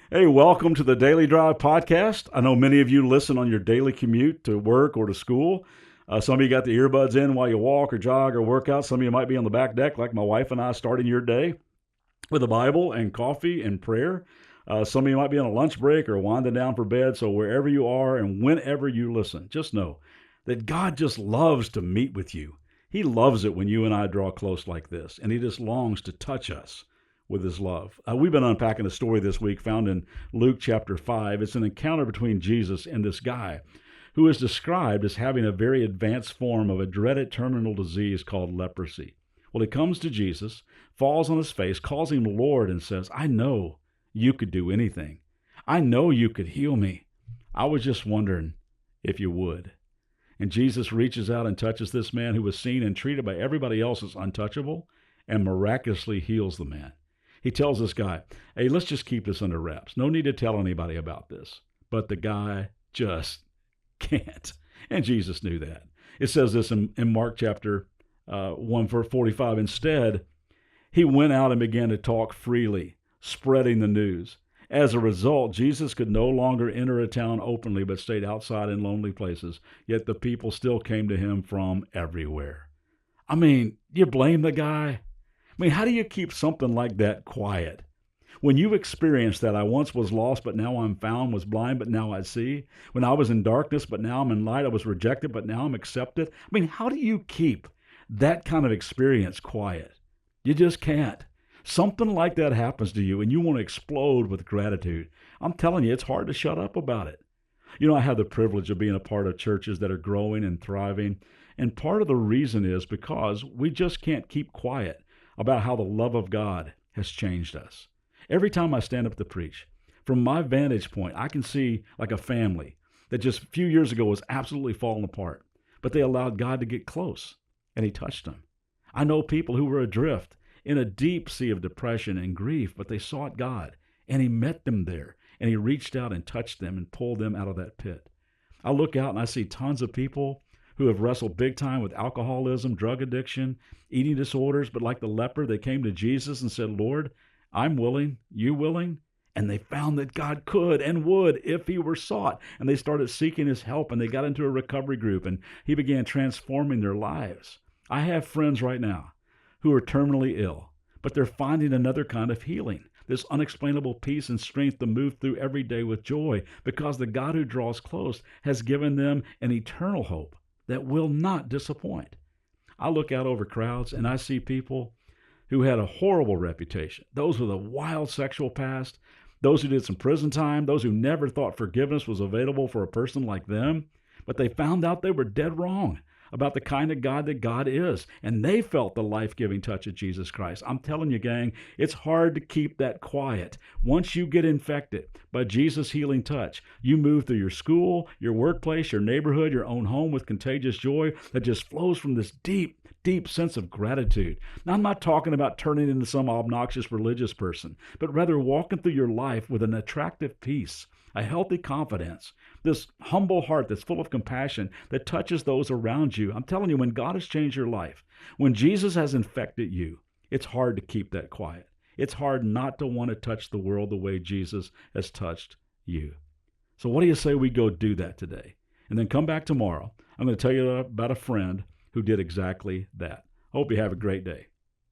Hey, welcome to the Daily Drive podcast. I know many of you listen on your daily commute to work or to school. Some of you got the earbuds in while you walk or jog or work out. Some of you might be on the back deck, like my wife and I, starting your day with a Bible and coffee and prayer. Some of you might be on a lunch break or winding down for bed. So wherever you are and whenever you listen, just know that God just loves to meet with you. He loves it when you and I draw close like this, and He just longs to touch us with His love. We've been unpacking a story this week found in Luke chapter 5. It's an encounter between Jesus and this guy who is described as having a very advanced form of a dreaded terminal disease called leprosy. Well, he comes to Jesus, falls on his face, calls him Lord, and says, I know you could do anything. I know you could heal me. I was just wondering if you would. And Jesus reaches out and touches this man who was seen and treated by everybody else as untouchable and miraculously heals the man. He tells this guy, hey, let's just keep this under wraps. No need to tell anybody about this. But the guy just can't. And Jesus knew that. It says this in Mark chapter 1 verse 45. Instead, he went out and began to talk freely, spreading the news. As a result, Jesus could no longer enter a town openly, but stayed outside in lonely places. Yet the people still came to him from everywhere. I mean, you blame the guy? I mean, how do you keep something like that quiet? When you experience that, I once was lost, but now I'm found, was blind, but now I see. When I was in darkness, but now I'm in light. I was rejected, but now I'm accepted. I mean, how do you keep that kind of experience quiet? You just can't. Something like that happens to you and you want to explode with gratitude. I'm telling you, it's hard to shut up about it. You know, I have the privilege of being a part of churches that are growing and thriving. And part of the reason is because we just can't keep quiet about how the love of God has changed us. Every time I stand up to preach, from my vantage point, I can see like a family that just a few years ago was absolutely falling apart, but they allowed God to get close and He touched them. I know people who were adrift in a deep sea of depression and grief, but they sought God and He met them there and He reached out and touched them and pulled them out of that pit. I look out and I see tons of people who have wrestled big time with alcoholism, drug addiction, eating disorders, but like the leper, they came to Jesus and said, Lord, I'm willing, you willing? And they found that God could and would if He were sought. And they started seeking His help and they got into a recovery group and He began transforming their lives. I have friends right now who are terminally ill, but they're finding another kind of healing, this unexplainable peace and strength to move through every day with joy because the God who draws close has given them an eternal hope that will not disappoint. I look out over crowds and I see people who had a horrible reputation, those with a wild sexual past, those who did some prison time, those who never thought forgiveness was available for a person like them, but they found out they were dead wrong about the kind of God that God is, and they felt the life-giving touch of Jesus Christ. I'm telling you, gang, it's hard to keep that quiet. Once you get infected by Jesus' healing touch, you move through your school, your workplace, your neighborhood, your own home with contagious joy that just flows from this deep, deep sense of gratitude. Now, I'm not talking about turning into some obnoxious religious person, but rather walking through your life with an attractive peace, a healthy confidence, this humble heart that's full of compassion that touches those around you. I'm telling you, when God has changed your life, when Jesus has infected you, it's hard to keep that quiet. It's hard not to want to touch the world the way Jesus has touched you. So what do you say we go do that today? And then come back tomorrow. I'm going to tell you about a friend who did exactly that. Hope you have a great day.